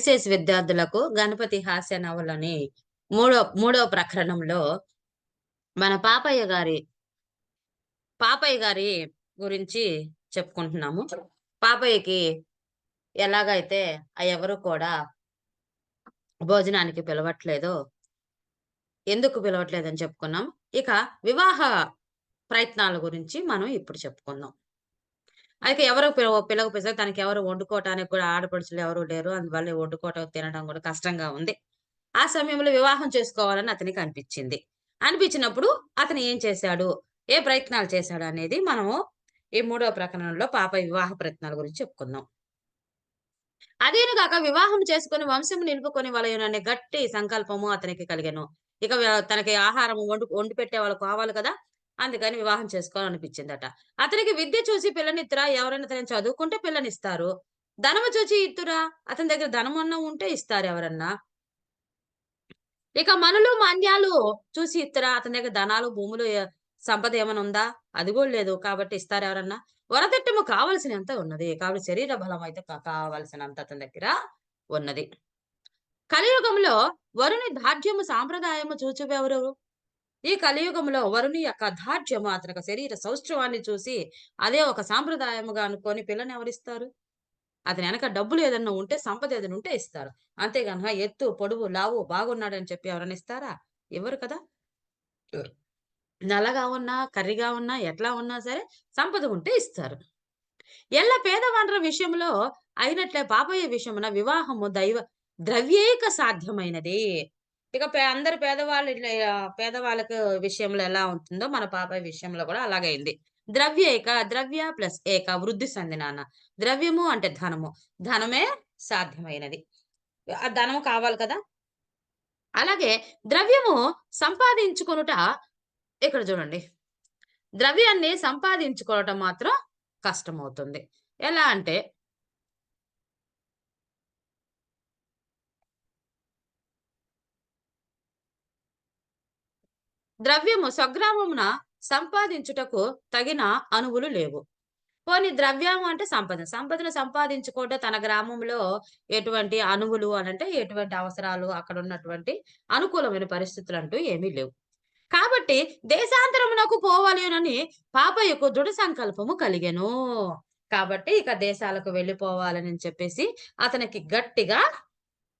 HS విద్యార్థులకు గణపతి హాస్య నవలని మూడో ప్రకరణంలో మన పాపయ్య గారి గురించి చెప్పుకుంటున్నాము. పాపయ్యకి ఎలాగైతే ఎవరు కూడా భోజనానికి పిలవట్లేదో, ఎందుకు పిలవట్లేదని చెప్పుకున్నాం. ఇక వివాహ ప్రయత్నాల గురించి మనం ఇప్పుడు చెప్పుకుందాం. అయితే ఎవరు పిలవకపోతే తనకెవరు వండుకోవటానికి కూడా ఆడపడుచులు ఎవరు లేరు. అందువల్ల వండుకోవటం, తినడం కూడా కష్టంగా ఉంది. ఆ సమయంలో వివాహం చేసుకోవాలని అతనికి అనిపించింది. అనిపించినప్పుడు అతను ఏం చేశాడు? ఏ ప్రయత్నాలు చేశాడు అనేది మనము ఈ మూడో ప్రకరణంలో వివాహ ప్రయత్నాల గురించి చెప్పుకుందాం. అదేను గాక వివాహం చేసుకొని వంశము నిలుపుకొని వలయుననే గట్టి సంకల్పము అతనికి కలిగెను. ఇక తనకి ఆహారం వండి పెట్టేవాళ్ళు కావాలి కదా! అందుకని వివాహం చేసుకోవాలనిపించిందట. అతనికి విద్య చూసి పిల్లనిత్తురా? ఎవరైనా తనని చదువుకుంటే పిల్లనిస్తారు. ధనము చూచి ఇత్తురా? అతని దగ్గర ధనమన్నా ఉంటే ఇస్తారు ఎవరన్నా. ఇక మనులు, మాన్యాలు చూసి ఇత్తరా? అతని దగ్గర ధనాలు, భూములు సంపద ఏమైనా ఉందా? అది గూడా లేదు. కాబట్టి ఇస్తారా ఎవరన్నా? వరదిట్టము కావాల్సినంత ఉన్నది. కాబట్టి శరీర బలం అయితే కావాల్సినంత అతని దగ్గర ఉన్నది. కలియుగంలో వరుని దార్ఢ్యము సాంప్రదాయము చూచువెవరు? ఈ కలియుగంలో వరుని యొక్క దార్ఢ్యము అతని శరీర సౌష్ఠవాన్ని చూసి అదే ఒక సాంప్రదాయముగా అనుకోని పిల్లనెవరిస్తారు? అతని వెనక డబ్బులు ఏదన్నా ఉంటే, సంపద ఏదైనా ఉంటే ఇస్తారు. అంతేగాని ఎత్తు, పొడువు, లావు, బాగున్నాడని చెప్పి ఎవరైనా ఇస్తారా? ఇవ్వరు కదా! నల్లగా ఉన్నా, కర్రీగా ఉన్నా, ఎట్లా ఉన్నా సరే సంపద ఉంటే ఇస్తారు. ఎల్ల పేదవాండ్ర విషయంలో అయినట్లే పాపయ్య విషయమున వివాహము ద్రవ్యేక సాధ్యమైనది. ఇక అందరు పేదవాళ్ళు పేదవాళ్ళకు విషయంలో ఎలా ఉంటుందో మన పాపయ్య విషయంలో కూడా అలాగయింది. ద్రవ్య ప్లస్ ఏక వృద్ధి సంధి నాన్న. ద్రవ్యము అంటే ధనము. ధనమే సాధ్యమైనది. ఆ ధనం కావాలి కదా! అలాగే ద్రవ్యము సంపాదించుకొనుట ఇక్కడ చూడండి. ద్రవ్యాన్ని సంపాదించుకోవటం మాత్రం కష్టమవుతుంది. ఎలా అంటే ద్రవ్యము స్వగ్రామమున సంపాదించుటకు తగిన అణువులు లేవు. పోనీ ద్రవ్యము అంటే సంపద. సంపదను సంపాదించుకోవడం తన గ్రామంలో ఎటువంటి అణువులు అనంటే ఎటువంటి అవసరాలు అక్కడున్నటువంటి అనుకూలమైన పరిస్థితులంటూ ఏమీ లేవు. కాబట్టి దేశాంతరమునకు పోవాలెనని పాపయ్యకు దృఢ సంకల్పము కలిగెను. కాబట్టి ఇక దేశాలకు వెళ్ళిపోవాలని చెప్పేసి అతనికి గట్టిగా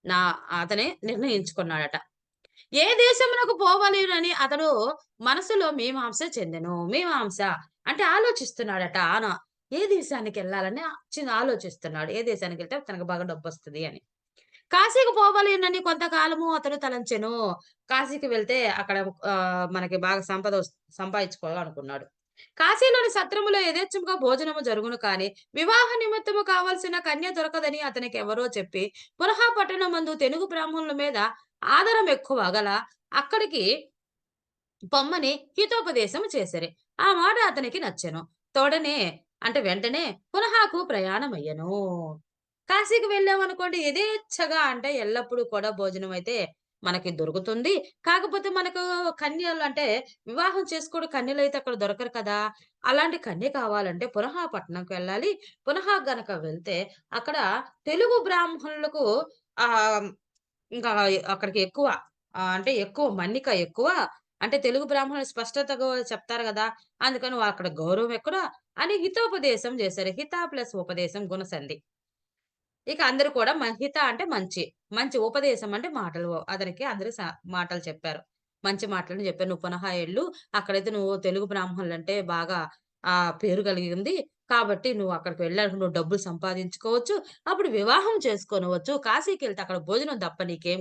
నా అతనే నిర్ణయించుకున్నాడట. ఏ దేశమునకు పోవలెనని అతడు మనసులో మీమాంస చెందెను. మీమాంస అంటే ఆలోచిస్తున్నాడట. ఏ దేశానికెళ్ళాలని ఆలోచిస్తున్నాడు. ఏ దేశానికెళ్తే తనకు బాగా డబ్బొస్తది అని. కాశీకి పోవలెనని కొంతకాలము అతడు తలంచెను. కాశీకి వెళ్తే అక్కడ మనకి బాగా సంపాదించుకోవాలనుకున్నాడు. కాశీలోని సత్రములో యథేచ్ఛముగా భోజనము జరుగును కానీ, వివాహ నిమిత్తము కావలసిన కన్య దొరకదని అతనికెవరో చెప్పి, పునః పట్టణమందు తెనుగు బ్రాహ్మణుల మీద ఆదరం ఎక్కువ గల అక్కడికి పొమ్మని హితోపదేశం చేసిరి. ఆ మాట అతనికి నచ్చెను. తోడనే అంటే వెంటనే పునఃకు ప్రయాణమయ్యెను. కాశీకి వెళ్ళామనుకోండి యథేచ్ఛగా అంటే ఎల్లప్పుడూ కూడా భోజనం అయితే మనకి దొరుకుతుంది. కాకపోతే మనకు కన్యలు అంటే వివాహం చేసుకోవడం కన్యలైతే అక్కడ దొరకరు కదా! అలాంటి కన్య కావాలంటే పునః పట్టణంకి వెళ్ళాలి. పునః గనక వెళ్తే అక్కడ తెలుగు బ్రాహ్మణులకు ఆహ్, ఇంకా అక్కడికి ఎక్కువ అంటే ఎక్కువ మన్నిక ఎక్కువ. అంటే తెలుగు బ్రాహ్మణులు స్పష్టతగా చెప్తారు గదా! అందుకని అక్కడ గౌరవం ఎక్కువ అని హితోపదేశం చేశారు. హిత ప్లస్ ఉపదేశం గుణసంధి. ఇక అందరూ కూడా హిత అంటే మంచి. మంచి ఉపదేశం అంటే మాటలు. అతనికి అందరూ మాటలు చెప్పారు. మంచి మాటలను చెప్పారు. "నువ్వు పునః ఎళ్ళు. అక్కడైతే నువ్వు తెలుగు బ్రాహ్మణులంటే బాగా పేరు కలిగింది. కాబట్టి నువ్వు అక్కడికి వెళ్ళాక నువ్వు డబ్బులు సంపాదించుకోవచ్చు. అప్పుడు వివాహం చేసుకోనవచ్చు. కాశీకెళ్తే అక్కడ భోజనం తప్ప నీకేం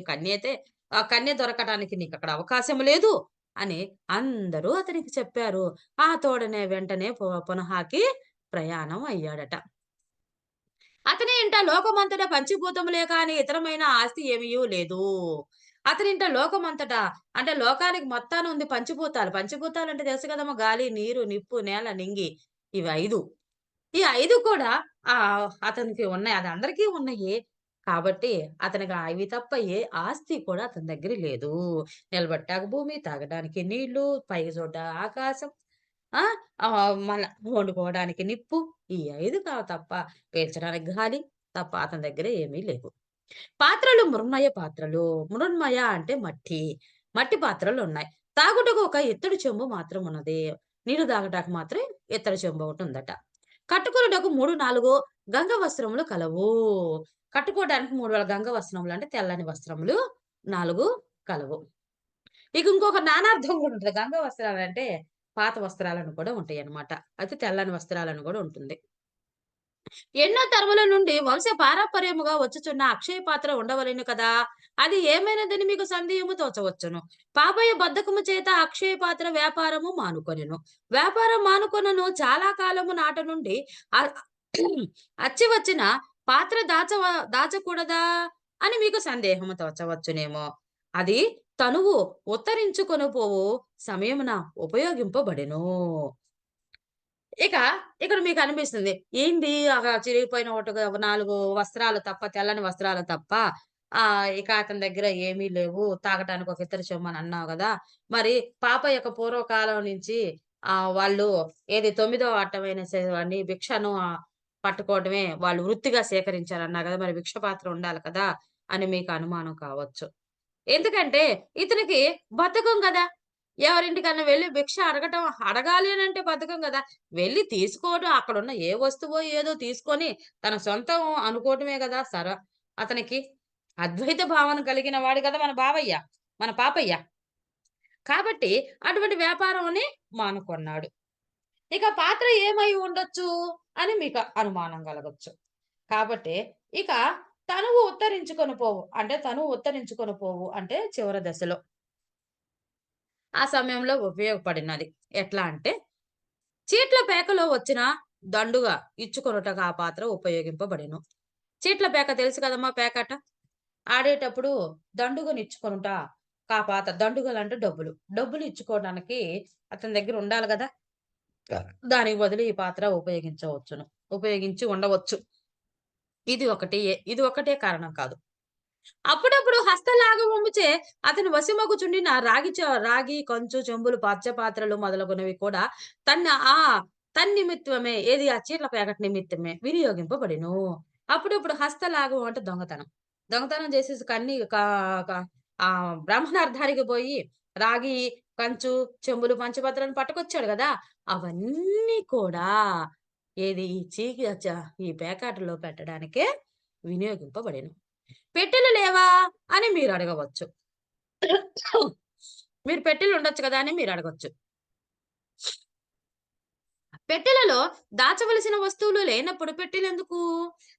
కన్య దొరకటానికి నీకక్కడ అవకాశం లేదు" అని అందరూ అతనికి చెప్పారు. ఆ తోడనే వెంటనే పునఃకి ప్రయాణం అయ్యాడట. అతని ఇంట లోకమంతటా పంచభూతములే కాని ఇతరమైన ఆస్తి ఏమీయూ లేదు. అతనింట లోకమంతటా అంటే లోకానికి మొత్తాన ఉంది పంచభూతాలు. పంచభూతాలంటే తెలుసు కదమ్మా! గాలి, నీరు, నిప్పు, నేల, నింగి ఇవి 5. ఈ 5 కూడా అతనికి ఉన్నాయి. అది అందరికీ ఉన్నయి. కాబట్టి అతనికి ఇవి తప్ప ఏ ఆస్తి కూడా అతని దగ్గర లేదు. నిలబట్టాక భూమి, తాగడానికి నీళ్లు, పైకి చూడ్డ ఆకాశం. ఆ! మళ్ళా వండుకోవడానికి నిప్పు. ఈ 5 తప్ప పీల్చడానికి గాలి తప్ప అతని దగ్గర ఏమీ లేవు. పాత్రలు మృన్మయ పాత్రలు. మృన్మయ అంటే మట్టి. మట్టి పాత్రలున్నాయి. తాగుటకు ఒక ఇత్తడి చెంబు మాత్రం ఉన్నది. నీళ్లు తాగటానికి మాత్రం ఇత్తడి చెంబు ఒకటుందట. కట్టుకొనుటకు 3, 4 గంగ వస్త్రములు కలవు. కట్టుకోవడానికి 3 గంగ వస్త్రములు అంటే తెల్లని వస్త్రములు 4 కలవు. ఇక ఇంకొక నానార్థం గూడా ఉంటది. గంగ వస్త్రాలంటే పాత వస్త్రాలను కూడా ఉంటాయన్నమాట. అయితే తెల్లని వస్త్రాలను గూడా ఉంటుంది. ఎన్నో తరముల నుండి వంశ పారంపర్యముగా వచ్చుచున్న అక్షయ పాత్ర ఉండవలెను కదా! అది ఏమైనదని మీకు సందేహము తోచవచ్చును. పాపయ్య బద్ధకము చేత అక్షయ పాత్ర వ్యాపారము మానుకొనెను. వ్యాపారం మానుకొనను చాలా కాలము నాట నుండి ఆహ్, అచ్చి వచ్చిన పాత్ర దాచకూడదా అని మీకు సందేహము తోచవచ్చునేమో. అది తనువు ఉత్తరించుకొని పోవు సమయమున ఉపయోగింపబడెను. ఇక ఇక్కడ మీకనిపిస్తుంది. ఏంది చిరిగిపోయిన 4 వస్త్రాలు తప్ప, తెల్లని వస్త్రాలు తప్ప ఇక అతని దగ్గర ఏమీ లేవు. తాగటానికి ఒక ఇత్తడి చెంబు అన్నావు గదా! మరి పాప యొక్క పూర్వకాలం నుంచి వాళ్ళు ఏది తొమ్మిదో అట్టమైన అని భిక్షను పట్టుకోవడమే వాళ్ళు వృత్తిగా సేకరించారన్నారు గదా! మరి భిక్ష పాత్ర ఉండాలి కదా! అని మీకు అనుమానం కావచ్చు. ఎందుకంటే ఇతనికి బద్ధకం గదా! ఎవరింటికన్నా వెళ్లి భిక్ష అడగాలి అనంటే బద్ధకం గదా! వెళ్లి తీసుకోవడం అక్కడున్న ఏ వస్తువో ఏదో తీసుకొని తన సొంతం అనుకోవటమే గదా! అతనికి అద్వైత భావన కలిగిన వాడు గదా! మన బావయ్య. మన పాపయ్య. కాబట్టి అటువంటి వ్యాపారంని మానుకున్నాడు. ఇక పాత్ర ఏమై ఉండొచ్చు అని మీకు అనుమానం గలగొచ్చు. కాబట్టి ఇక తనువు ఉత్తరించుకొని పోవు అంటే చివరి దశలో. ఆ సమయంలో ఉపయోగపడినది. ఎట్లా అంటే చీట్ల పేకలో వచ్చిన దండుగా ఇచ్చుకొనుటకు ఆ పాత్ర ఉపయోగింపబడెను. చీట్ల పేక తెలుసు కదమ్మా పేకాట. ఆడేటప్పుడు దండుగనిచ్చుకొనుట పాత్ర దండుగలంటే డబ్బులు. డబ్బులు ఇచ్చుకోవడానికి అతని దగ్గర ఉండాలి గదా! దానికి బదులు ఈ పాత్ర ఉపయోగించి ఉండవచ్చు. ఇది ఒకటే కారణం కాదు. అప్పుడప్పుడు హస్తలాఘవముచే అతని వశమగుచుండిన రాగి, కంచు, చెంబులు, పాత్రలు మొదలగునవి కూడా తన్న ఆ తన్నిమిత్తమే ఏది ఆ చీట్ల ప్యాకెట్ నిమిత్తమే వినియోగింపబడెను. అప్పుడప్పుడు హస్తలాఘవం అంటే దొంగతనం. దొంగతనం చేసేసి కన్ని కా క బ్రాహ్మణార్థానికి పోయి రాగి, కంచు, చెంబులు, పంచపాత్రలను పట్టుకొచ్చాడు గదా! అవన్నీ కూడా ఏది ఈ చీకి చ ఈ పేకాటలో పెట్టడానికే వినియోగింపబడెను. పెట్టెలు లేవా? అని మీరడగవచ్చు. మీరు పెట్టెలుండొచ్చు కదా! అని మీరడగొచ్చు. పెట్టెలలో దాచవలసిన వస్తువులు లేనప్పుడు పెట్టెలెందుకు?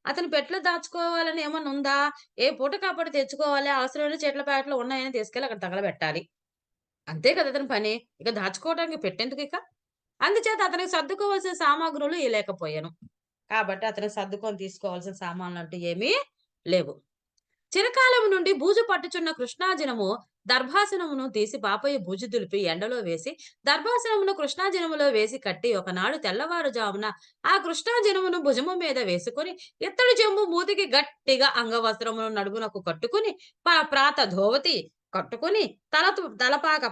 అతను పెట్టెలో దాచుకోవాలని ఏమన్నుందా? ఏ పూటకప్పుడు తెచ్చుకోవాలి, అవసరమైన చీట్ల ప్యాకెట్లు ఉన్నాయని తీసుకెళ్ళి అక్కడ తగలబెట్టాలి. అంతే కదా అతని పని. ఇక దాచుకోవడానికి పెట్టెందుకిక? అందుచేత అతనికి సర్దుకోవాల్సిన సామాగ్రులు లేకపోయెను. కాబట్టి అతనికి సర్దుకొని తీసుకోవాల్సిన సామాన్లంటూ ఏమీ లేవు. చిరకాలము నుండి బూజు పట్టుచున్న కృష్ణాజనము దర్భాసనమును తీసి పాపయ్య బూజు దులిపి ఎండలో వేసి దర్భాసనమును కృష్ణాజనములో వేసి కట్టి ఒకనాడు తెల్లవారుజామున ఆ కృష్ణాజనమును భుజము మీద వేసుకొని ఇత్తడి చెంబు మూతికి గట్టిగా అంగవస్త్రమును నడుమునకు కట్టుకుని ప్రాత ధోవతి కట్టుకుని తలపాక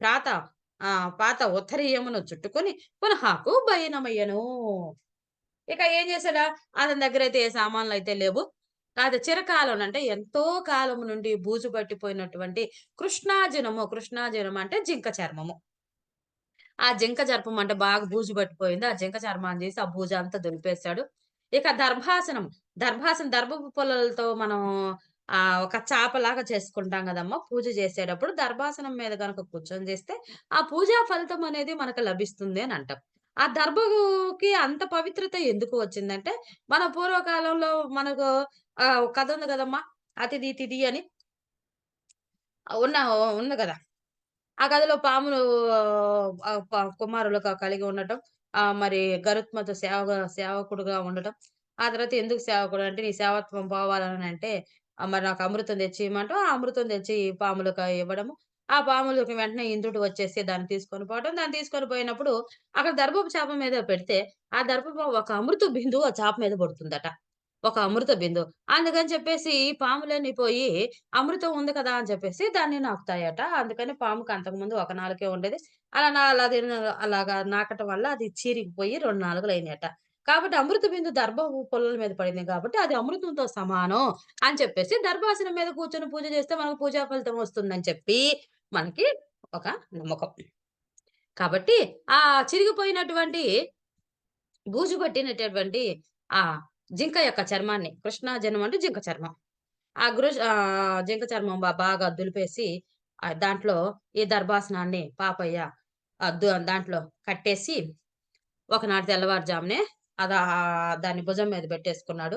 ప్రాత పాత ఉత్తరీయమును చుట్టుకొని పునహాకు బయనమయ్యను. ఇక ఏం చేశాడా? అతని దగ్గరైతే ఏ సామాన్లయితే లేవు. కాదు చిరకాలం అంటే ఎంతో కాలం నుండి బూజు పట్టిపోయినటువంటి కృష్ణాజినము అంటే జింక చర్మము. ఆ జింక చర్మం అంటే బాగా బూజు పట్టిపోయింది. ఆ జింక చర్మాన్ని తీసి ఆ బూజంతా దులిపేశాడు. ఇక దర్భపు పుల్లలతో మనం ఒక చాపలాగా చేసుకుంటాం గదమ్మా! పూజ చేసేటప్పుడు దర్భాసనం మీద గనక కూర్చొని చేస్తే, ఆ పూజా ఫలితం అనేది మనకు లభిస్తుంది అని అంటాం. ఆ దర్భకి అంత పవిత్రత ఎందుకు వచ్చిందంటే, మన పూర్వకాలంలో మనకు ఒక కథ ఉంది గదమ్మా! అతిథి తిథి అని. ఉన్న ఉంది గదా! ఆ కథలో పాములు కుమారులుగా కలిగి ఉండటం. మరి గరుత్మంతుడు సేవకుడుగా ఉండటం. ఆ తర్వాత ఎందుకు సేవకుడు అంటే, నీ సేవత్వం పోవాలనంటే, మరి నాకు అమృతం తెచ్చి ఇయ్యమంటాం. ఆ అమృతం తెచ్చి పాములకు ఇవ్వడము. ఆ పాములకి వెంటనే ఇంద్రుడు వచ్చేసి దాన్ని తీసుకొని పోవడం. దాన్ని తీసుకొని పోయినప్పుడు అక్కడ దర్భపు చాప మీద పెడితే, ఆ దర్భపు ఒక అమృత బిందువు ఆ చాప మీద పడుతుందట. ఒక అమృత బిందువు. అందుకని చెప్పేసి ఈ పాములన్నీ పోయి అమృతం ఉంది కదా! అని చెప్పేసి దాన్ని నాకుతాయట. అందుకని పాముకి అంతకుముందు ఒక నాలుకే ఉండేది. అలా నా అలా తిన అలాగా నాకటం వల్ల అది చీరిగిపోయి 2 నాలుకలయినాయట. కాబట్టి అమృత బిందు దర్భ పుల్లల మీద పడింది కాబట్టి అది అమృతంతో సమానం అని చెప్పేసి దర్భాసనం మీద కూర్చొని పూజ చేస్తే మనకు పూజా ఫలితం వస్తుందని చెప్పి మనకి ఒక నమ్మకం. కాబట్టి ఆ చిరిగిపోయినటువంటి బూజు పట్టినటువంటి ఆ జింక యొక్క చర్మాన్ని కృష్ణ జన్మ అంటే జింక చర్మం. జింక చర్మం బాగా దులిపేసి దాంట్లో ఈ దర్భాసనాన్ని పాపయ్య దాంట్లో కట్టేసి ఒకనాడు తెల్లవారుజామునే దాన్ని భుజం మీద పెట్టేసుకున్నాడు.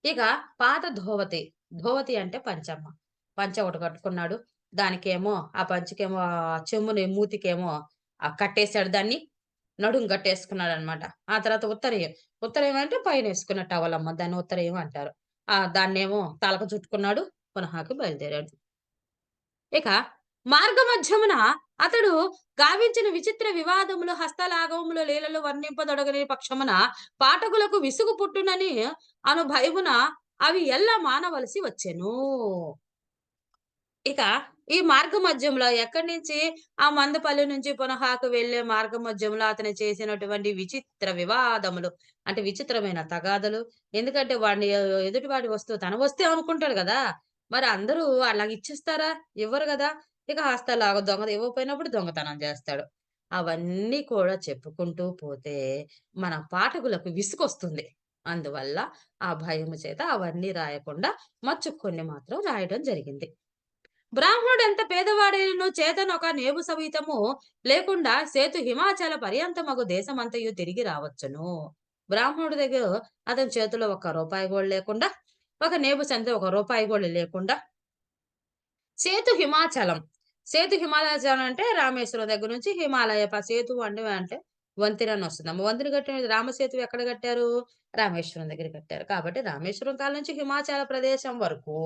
ఇక పాత ధోవతి, ధోవతి అంటే పంచమ్మ. పంచ ఒకటి కట్టుకున్నాడు. దానికేమో ఆ పంచకేమో చెమ్ముని మూతికేమో కట్టేసాడు దాన్ని. నడుం కట్టేసుకున్నాడనమాట. ఆ తర్వాత ఉత్తరీయం. ఉత్తరీయం అంటే పైనేసుకున్న టవలమ్మ. దాన్ని ఉత్తరీయం అంటారు. దాన్నేమో తలకు చుట్టుకున్నాడు. పునఃకి బయలుదేరాడు. ఇక మార్గమధ్యమున అతడు గావించిన విచిత్ర వివాదములు, హస్తలాఘవములు, లీలలు వర్ణింపదొడగని పక్షమున పాఠకులకు విసుగు పుట్టునని అను భయమున అవి ఎల్ల మానవలసి వచ్చెను. ఇక ఈ మార్గ మధ్యంలో ఎక్కడి నుంచి ఆ మందపల్లి నుంచి పునహాకు వెళ్ళే మార్గ మధ్యంలో అతను చేసినటువంటి విచిత్ర వివాదములు అంటే విచిత్రమైన తగాదలు. ఎందుకంటే వాడిని ఎదుటివాడి వస్తువు తన వస్తే అనుకుంటాడు గదా! మరి అందరూ అలాగ ఇచ్చేస్తారా? ఇవ్వరు గదా! ఇక హస్తలాగా దొంగ ఇవ్వకపోయినప్పుడు దొంగతనం జేస్తాడు. అవన్నీ కూడా చెప్పుకుంటూ పోతే మన పాఠకులకు విసుగొస్తుంది. అందువల్ల ఆ భయము చేత అవన్నీ రాయకుండా మచ్చుకు కొన్ని మాత్రం రాయడం జరిగింది. బ్రాహ్మణుడెంత పేదవాడైనను చేతనొక నేబు సవితము లేకుండా సేతు హిమాచల పర్యంతమగు దేశమంతయు తిరిగి రావచ్చును. బ్రాహ్మణుడి దగ్గర అతని చేతిలో ఒక్క రూపాయి గూడా లేకుండా, ఒక నేబు సంతే ఒక రూపాయి గూడా లేకుండా సేతు హిమాచలం. సేతు హిమాచలం అంటే రామేశ్వరం దగ్గర నుంచి హిమాలయ సేతు అంటే వంతెన అని వస్తుందమ్మ. వంతెన కట్టిన రామసేతు ఎక్కడ కట్టారు? రామేశ్వరం దగ్గర కట్టారు. కాబట్టి రామేశ్వరం కాడ నుంచి హిమాచల ప్రదేశం వరకు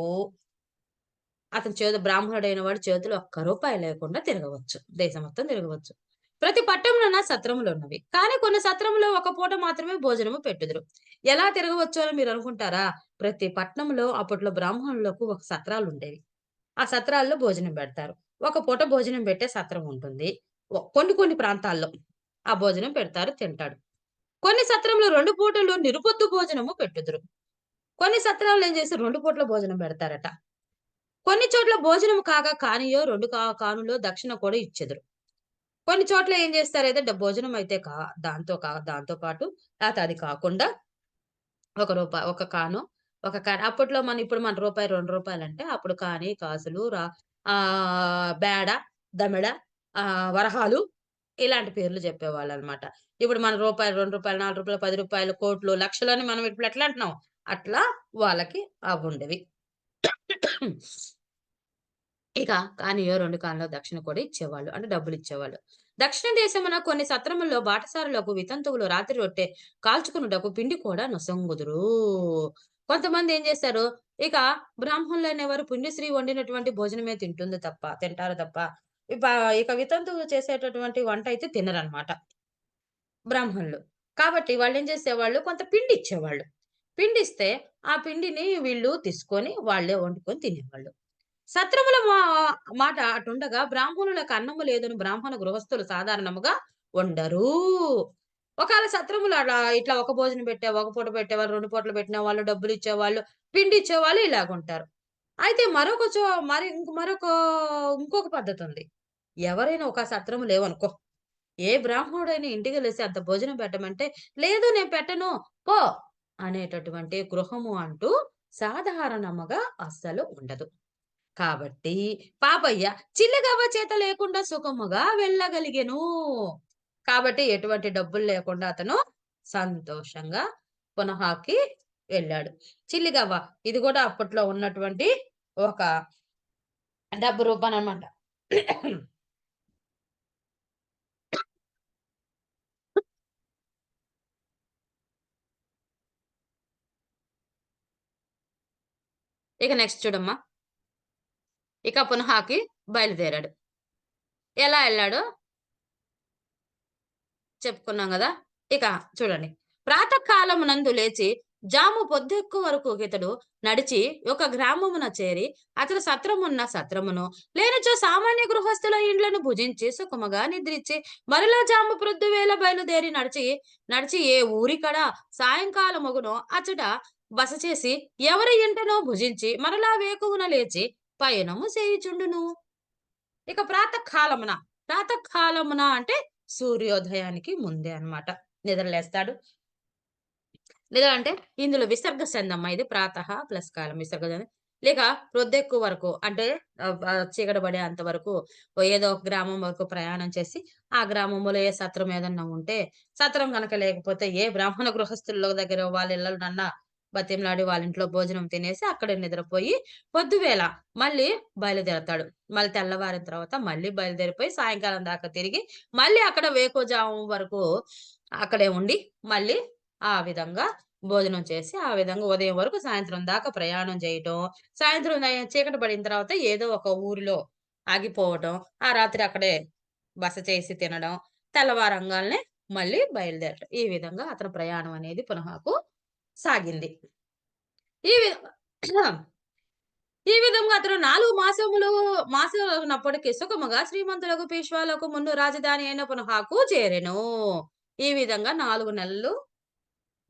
అతని బ్రాహ్మణుడైన వాడి చేతిలో ఒక్క రూపాయి లేకుండా తిరగవచ్చు. దేశం మొత్తం తిరగవచ్చు. ప్రతి పట్టణంలోన సత్రములున్నవి. కానీ కొన్ని సత్రములో ఒక పూట మాత్రమే భోజనము పెట్టుదురు. ఎలా తిరగవచ్చు అని మీరనుకుంటారా? ప్రతి పట్నంలో అప్పట్లో బ్రాహ్మణులకు ఒక సత్రాలుండేవి. ఆ సత్రాల్లో భోజనం పెడతారు. ఒక పూట భోజనం పెట్టే సత్రం ఉంటుంది. కొన్ని కొన్ని ప్రాంతాల్లో ఆ భోజనం పెడతారు, తింటాడు. కొన్ని సత్రంలో 2 పూటలు నిరుపొద్దు భోజనము పెట్టుదురు. కొన్ని సత్రాల్లో ఏం చేసి 2 పూటల భోజనం పెడతారట. కొన్ని చోట్ల భోజనం కాగా కానియో 2 కానులో దక్షిణ కూడా ఇచ్చెదరు. కొన్ని చోట్ల ఏం చేస్తారైతే భోజనం అయితే దాంతో పాటు అది కాకుండా ఒక కానో, అప్పట్లో ఇప్పుడు మన రూపాయి, రూ. 2 అప్పుడు కాని, కాసులు, బేడ, దమెడ, వరహాలు ఇలాంటి పేర్లు చెప్పేవాళ్ళనమాట. ఇప్పుడు మన రూపాయి, రూ. 2, రూ. 4, రూ. 10, కోట్లు, లక్షలని మనం ఇప్పుడు ఎట్లా అంటున్నాం? అట్లా వాళ్ళకి అవుండేవి. ఇక కానియో 2 కానులో దక్షిణ కూడా ఇచ్చేవాళ్ళు. అంటే డబ్బులిచ్చేవాళ్ళు. దక్షిణ దేశమున కొన్ని సత్రముల్లో బాటసారులకు వితంతువులు రాత్రి రొట్టె కాల్చుకొనుటకు పిండి కూడా నొసంగుదురు. కొంతమంది ఏం చేశారు, ఇక బ్రాహ్మణులనేవారు పుణ్యశ్రీ వండినటువంటి భోజనమే తింటారు తప్ప, ఇప ఇక వితంతువులు చేసేటటువంటి వంట అయితే తినరనమాట బ్రాహ్మణులు. కాబట్టి వాళ్ళేం చేసేవాళ్ళు, కొంత పిండిచ్చేవాళ్ళు. పిండిస్తే ఆ పిండిని వీళ్ళు తీసుకొని వాళ్ళే వండుకొని తినేవాళ్ళు. సత్రముల మాట అటుండగా బ్రాహ్మణులకు అన్నము లేదని బ్రాహ్మణ గృహస్థులు సాధారణముగా ఉండరు. ఒకాళ సత్రములు అలా ఇట్లా ఒక భోజనం ఒక పూట పెట్టేవాళ్ళు, 2 పూటలు పెట్టినవాళ్ళు, డబ్బులిచ్చేవాళ్ళు, పిండిచ్చేవాళ్ళు ఇలాగుంటారు. అయితే మరొక చో మరి ఇంక మరొక ఇంకొక పద్ధతుంది. ఎవరైనా ఒక సత్రం లేవనుకో, ఏ బ్రాహ్మణుడైనా ఇంటికెళ్ళేసి అంత భోజనం పెట్టమంటే, "లేదు నేను పెట్టను పో" అనేటటువంటి గృహము అంటూ సాధారణముగా అస్సలు ఉండదు. కాబట్టి పాపయ్య చిల్లిగవ్వ చేత లేకుండా సుగముగా వెళ్ళగలిగెను. కాబట్టి ఎటువంటి డబ్బులు లేకుండా అతను సంతోషంగా పునఃకి వెళ్ళాడు. చిల్లిగవ్వ ఇది గూడా అప్పట్లో ఉన్నటువంటి ఒక డబ్బు రూపాననమాట. ఇక నెక్స్ట్ చూడమ్మా. ఇక పునఃకి బయలుదేరాడు. ఎలా ఎళ్ళాడో చెప్పుకున్నాం గదా! ఇక చూడండి. ప్రాతకాలమునందు లేచి జాము పొద్దెక్కు వరకు ఇతడు నడిచి ఒక గ్రామమున చేరి అతడు సత్రమున్న సత్రమును లేనిచో సామాన్య గృహస్థుల ఇండ్లను భుజించి సుఖముగా నిద్రించి మరలా జాము ప్రొద్దువేళ బయలుదేరి నడిచి నడిచి ఏ ఊరికడ సాయంకాలమగునో అచట బస చేసి ఎవరి ఇంటనో భుజించి మరలా వేకువన లేచి పయనము చేయుచుండును. ఇక ప్రాతకాలమున, ప్రాతకాలమున అంటే సూర్యోదయానికి ముందే అన్నమాట. నిద్రలేస్తాడు. లేదా అంటే ఇందులో విసర్గ సందమ్మా ఇది ప్రాతః ప్లస్ కాలం విసర్గ సంధి. లేక ప్రొద్దెక్కు వరకు అంటే చీకటి పడేంత వరకు ఏదో ఒక గ్రామం వరకు ప్రయాణం చేసి, ఆ గ్రామంలో ఏ సత్రం ఏదన్నా ఉంటే, సత్రం గనక లేకపోతే ఏ బ్రాహ్మణ గృహస్థుల దగ్గర వాళ్ళ ఇళ్ళలోనన్నా బతిమలాడి వాళ్ళ ఇంట్లో భోజనం తినేసి అక్కడే నిద్రపోయి, పొద్దువేళ మళ్ళీ బయలుదేరతాడు. మళ్ళీ తెల్లవారిన తర్వాత మళ్ళీ బయలుదేరిపోయి సాయంకాలం దాకా తిరిగి, మళ్ళీ అక్కడ వేకువజాము వరకు అక్కడే ఉండి, మళ్ళీ ఆ విధంగా భోజనం చేసి, ఆ విధంగా ఉదయం వరకు సాయంత్రం దాకా ప్రయాణం చేయటం. సాయంత్రం చీకటి పడిన తర్వాత ఏదో ఒక ఊరిలో ఆగిపోవటం. ఆ రాత్రి అక్కడే బస చేసి తినడం. తెల్లవారంగాల్నే మళ్ళీ బయలుదేరటం. ఈ విధంగా అతని ప్రయాణం అనేది పునఃకు సాగింది. ఈ వి ఈ విధంగా అతడు 4 మాసాలున్నప్పటికి సుఖముగా శ్రీమంతులకు పేష్వాలకు ముందు రాజధాని అయిన పునఃకు చేరెను. ఈ విధంగా 4 నెలలు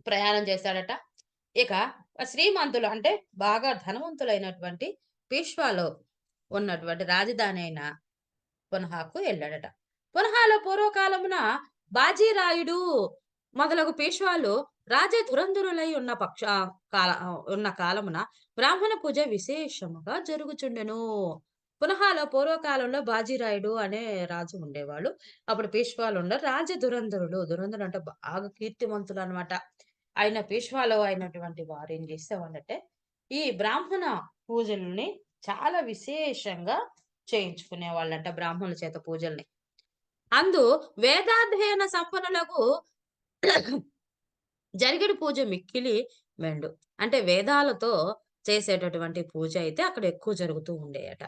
ప్రయాణం చేశాడట. ఇక శ్రీమంతులు అంటే బాగా ధనవంతులైనటువంటి పేష్వాలో ఉన్నటువంటి రాజధాని అయిన పునఃకు ఎళ్ళాడట. పునఃలో పూర్వకాలమున బాజీరాయుడు మొదలగు పేష్వాలు రాజధురంధరులై ఉన్న ఉన్న కాలమున బ్రాహ్మణ పూజ విశేషముగా జరుగుచుండెను. పునఃలో పూర్వకాలంలో బాజీరాయుడు అనే రాజు ఉండేవాళ్ళు. అప్పుడు పేష్వాలుండరు. రాజధురంధరులు. దురంధరులు అంటే బాగా కీర్తిమంతులనమాట. ఆయన పేష్వాలో అయినటువంటి వారు ఏం చేసేవాళ్ళంటే, ఈ బ్రాహ్మణ పూజలని చాలా విశేషంగా చేయించుకునేవాళ్ళంట బ్రాహ్మణుల చేత పూజల్ని. అందు వేదాధ్యయన సంపన్నులకు జరిగడి పూజ మిక్కిలి మెండు. అంటే వేదాలతో చేసేటటువంటి పూజ అయితే అక్కడ ఎక్కువ జరుగుతూ ఉండేయట.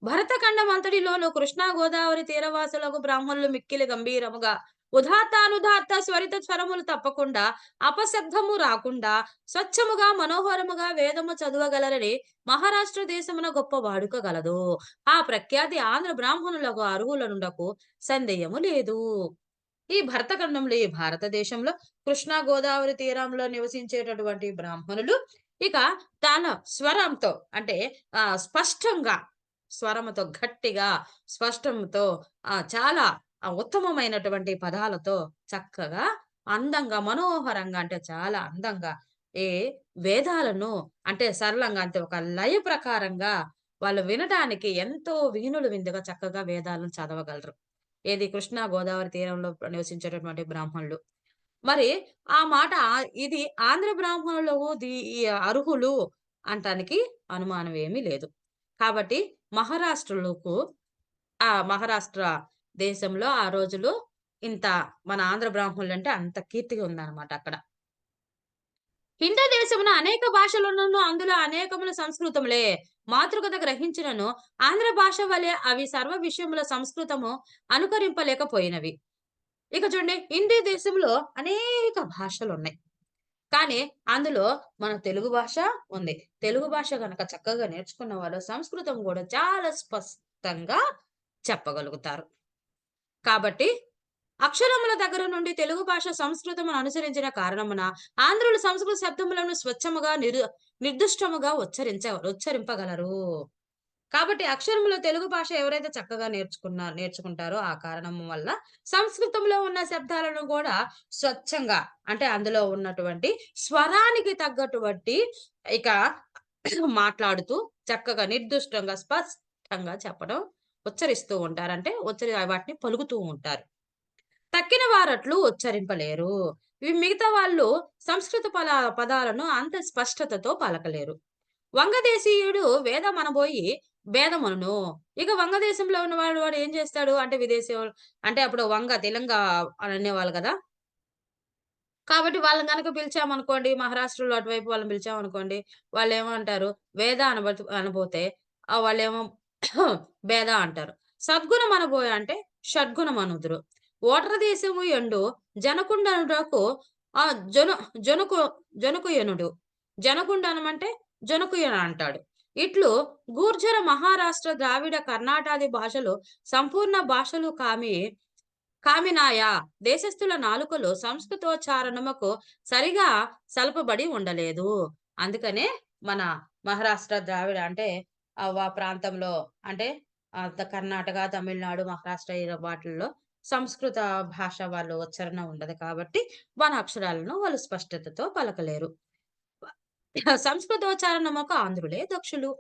భరతఖండం అంతటిలోను కృష్ణా గోదావరి తీరవాసులకు బ్రాహ్మణులు మిక్కిలి గంభీరముగా ఉదాత్తానుదాత్త స్వరిత స్వరములు తప్పకుండా అపశబ్దము రాకుండా స్వచ్ఛముగా మనోహరముగా వేదము చదవగలరని మహారాష్ట్ర దేశమున గొప్ప వాడుక గలదు. ఆ ప్రఖ్యాతి ఆంధ్ర బ్రాహ్మణులకు అర్హులనుండకు సందేహము లేదు. ఈ భరతఖండంలో ఈ భారతదేశంలో కృష్ణా గోదావరి తీరంలో నివసించేటటువంటి బ్రాహ్మణులు ఇక తన స్వరంతో అంటే స్పష్టంగా స్వరముతో గట్టిగా స్పష్టంతో చాలా ఉత్తమమైనటువంటి పదాలతో చక్కగా అందంగా మనోహరంగా అంటే చాలా అందంగా ఏ వేదాలను అంటే సరళంగా అంటే ఒక లయ ప్రకారంగా వాళ్ళు వినటానికి ఎంతో వీణులు విందుగా చక్కగా వేదాలను చదవగలరు. ఏది కృష్ణా గోదావరి తీరంలో నివసించేటటువంటి బ్రాహ్మణులు. మరి ఆ మాట ఇది ఆంధ్ర బ్రాహ్మణులు ఈ అర్హులు అంటానికి అనుమానం ఏమీ లేదు. కాబట్టి మహారాష్ట్రలకు మహారాష్ట్ర దేశంలో ఆ రోజులు ఇంత మన ఆంధ్ర బ్రాహ్మణులంటే అంత కీర్తిగా ఉందన్నమాట అక్కడ. హిందూ దేశమున అనేక భాషలున్నను అందులో అనేకముల సంస్కృతములే. మాతృకత గ్రహించినను ఆంధ్ర భాష వలె అవి సర్వ విషయముల సంస్కృతము అనుకరింపలేకపోయినవి. ఇక చూడండి హిందీ దేశంలో అనేక భాషలున్నాయి. కానీ అందులో మన తెలుగు భాష ఉంది. తెలుగు భాష గనక చక్కగా నేర్చుకున్న వాళ్ళు సంస్కృతం గూడా చాలా స్పష్టంగా చెప్పగలుగుతారు. కాబట్టి అక్షరముల దగ్గర నుండి తెలుగు భాష సంస్కృతమును అనుసరించిన కారణమున ఆంధ్రులు సంస్కృత శబ్దములను స్వచ్ఛముగా నిర్దుష్టముగా ఉచ్చరింపగలరు. కాబట్టి అక్షరములో తెలుగు భాష ఎవరైతే చక్కగా నేర్చుకుంటారో ఆ కారణం వల్ల సంస్కృతంలో ఉన్న శబ్దాలను కూడా స్వచ్ఛంగా అంటే అందులో ఉన్నటువంటి స్వరానికి తగ్గటువంటి ఇక మాట్లాడుతూ చక్కగా నిర్దుష్టంగా స్పష్టంగా చెప్పడం ఉచ్చరిస్తూ ఉంటారు. అంటే వాటిని పలుకుతూ ఉంటారు. తక్కిన వారట్లు ఉచ్చరింపలేరు. మిగతా వాళ్ళు సంస్కృత పదాలను అంత స్పష్టతతో పలకలేరు. వంగదేశీయుడు వేదమనబోయి భేదమనును. ఇక వంగదేశంలో వాడు ఏం చేస్తాడు అంటే విదేశీ అంటే అప్పుడు వంగ తెలంగా అని అనేవాళ్ళు గదా! కాబట్టి వాళ్ళని గనక పిలిచామనుకోండి మహారాష్ట్రలో అటువైపు వాళ్ళని పిలిచామనుకోండి, వాళ్ళేమంటారు వేద అనబోతే వాళ్ళేమో భేద అంటారు. సద్గుణం అనబోయ అంటే షడ్గుణం అనుదురు. ఓటర్ దేశము యందు జనకుండనుటకు ఆ! జొను జొనుకు జొనుకుయనుడు. జనకుండనమంటే జొనుకుయన అంటాడు. ఇట్లు గూర్జర, మహారాష్ట్ర, ద్రావిడ, కర్ణాటాది భాషలు సంపూర్ణ భాషలు కామినాయ దేశస్థుల నాలుకలో సంస్కృతోచ్చారణముకు సరిగా సలుపబడి ఉండలేదు. అందుకనే మన మహారాష్ట్ర, ద్రావిడ అంటే ప్రాంతంలో అంటే కర్ణాటక, తమిళనాడు, మహారాష్ట్ర వాటిల్లో సంస్కృత భాష వాళ్ళు ఉచ్చారణ ఉండదు కాబట్టి, మన అక్షరాలను వాళ్ళు స్పష్టతతో పలకలేరు. సంస్కృతోచ్చారణముకు ఆంధ్రులే దక్షులు.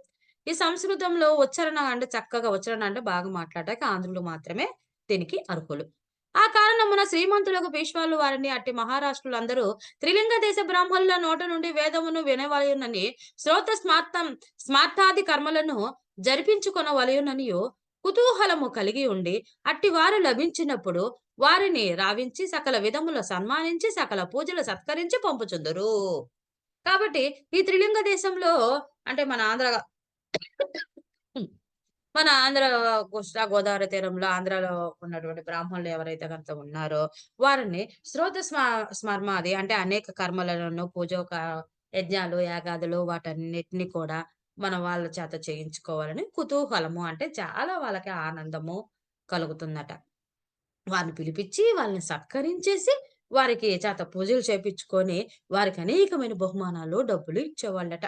ఈ సంస్కృతంలో ఉచ్చారణ అంటే చక్కగా ఉచ్చారణ అంటే బాగా మాట్లాడటానికి ఆంధ్రులు మాత్రమే దీనికి అర్హులు. ఆ కారణమున శ్రీమంతులకు పేష్వాలు వారిని అట్టి మహారాష్ట్రులందరూ త్రిలింగ దేశ బ్రాహ్మణుల నోట నుండి వేదమును వినవలయునని శ్రోత స్మార్తాది కర్మలను జరిపించుకొనవలయుననియు కుతూహలము కలిగి ఉండి అట్టివారు లభించినప్పుడు వారిని రావించి సకల విధముల సన్మానించి సకల పూజలు సత్కరించి పంపుచుందురు. కాబట్టి ఈ త్రిలింగ దేశంలో అంటే మన ఆంధ్ర కృష్ణా గోదావరి తీరంలో ఆంధ్రాలో ఉన్నటువంటి బ్రాహ్మణులు ఎవరైతే గనుక ఉన్నారో వారిని స్మర్మాది అంటే అనేక కర్మలను యజ్ఞాలు, యాగాదులు వాటన్నిటిని కూడా మన వాళ్ళ చేత చేయించుకోవాలని కుతూహలము అంటే చాలా వాళ్ళకి ఆనందము కలుగుతుందట. వారిని పిలిపిచ్చి వాళ్ళని సత్కరించేసి వారికి చేత పూజలు చేపిచ్చుకొని వారికి అనేకమైన బహుమానాలు, డబ్బులు ఇచ్చేవాళ్ళట.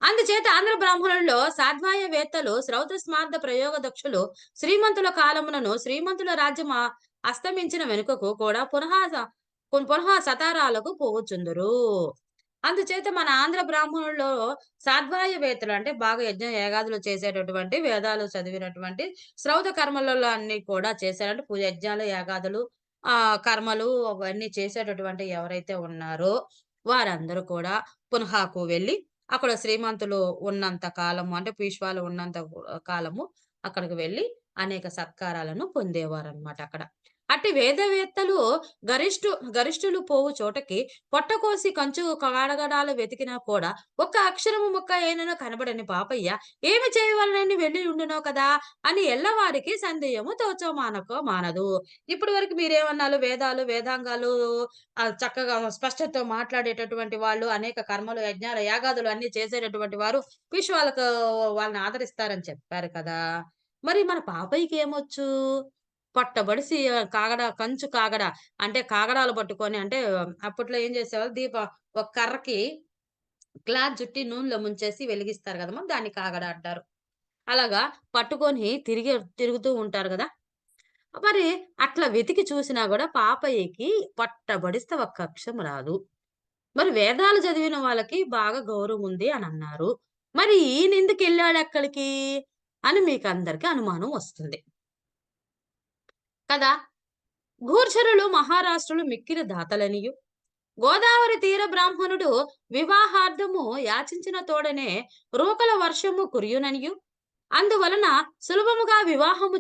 అందుచేత ఆంధ్ర బ్రాహ్మణుల్లో సాధ్వాయవేత్తలు, శ్రౌత స్మార్త ప్రయోగ దక్షులు శ్రీమంతుల కాలమునను శ్రీమంతుల రాజ్యం అస్తమించిన వెనుకకు కూడా పునః సతారాలకు పోవచ్చుందురు. అందుచేత మన ఆంధ్ర బ్రాహ్మణుల్లో సాధ్వాయవేత్తలు అంటే బాగా యజ్ఞ యాగాదులు చేసేటటువంటి, వేదాలు చదివినటువంటి, శ్రౌత కర్మలలో అన్నీ కూడా చేశారంటే యజ్ఞాలు, యాగాదులు కర్మలు అవన్నీ చేసేటటువంటి ఎవరైతే ఉన్నారో వారందరూ కూడా పునఃకు వెళ్లి అక్కడ శ్రీమంతులు ఉన్నంత కాలము అంటే పీష్వాలు ఉన్నంత కాలము అక్కడికి వెళ్లి అనేక సత్కారాలను పొందేవారన్నమాట అక్కడ. అట్టి వేదవేత్తలు గరిష్ఠులు పోవు చోటకి పొట్టకోసి కంచు కాడగడాలు వెతికినా కూడా ఒక్క అక్షరము ముక్క అయినను కనబడని పాపయ్య ఏమి చేయవలనని వెళ్లి ఉండునో కదా అని ఎల్లవారికి సందేహము మానదు. ఇప్పటి వరకు మీరేమన్నారు వేదాలు, వేదాంగాలు చక్కగా స్పష్టతతో మాట్లాడేటటువంటి వాళ్ళు, అనేక కర్మలు, యజ్ఞాలు, యాగాదులు అన్నీ చేసేటటువంటి వారు వాళ్ళకు వాళ్ళని ఆదరిస్తారని చెప్పారు కదా! మరి మన పాపయ్యకి ఏమొచ్చు? పట్టబడిసి కంచు కాగడ అంటే కాగడాలు పట్టుకొని అంటే అప్పట్లో ఏం చేసేవాళ్ళు ఒక కర్రకి క్లాత్ జుట్టి నూనెలో ముంచేసి వెలిగిస్తారు గదమ్మా! దాన్ని కాగడ అంటారు. అలాగా పట్టుకొని తిరుగుతూ ఉంటారు గదా! మరి అట్లా వెతికి చూసినా గూడా పాపయ్యకి పట్టబడిస్తే ఒక్క అక్షరం రాదు. మరి వేదాలు చదివిన వాళ్ళకి బాగా గౌరవం ఉంది అనన్నారు. మరి ఈయనెందుకెళ్ళాడక్కడికి అని మీకందరికి అనుమానం వస్తుంది. కదా! గూర్జరులు, మహారాష్ట్రులు మిక్కిలి దాతలనియు, గోదావరి తీర బ్రాహ్మణుడు వివాహార్థము యాచించిన తోడనే రూకల వర్షము కురియుననియు, అందువలన సులభముగా వివాహము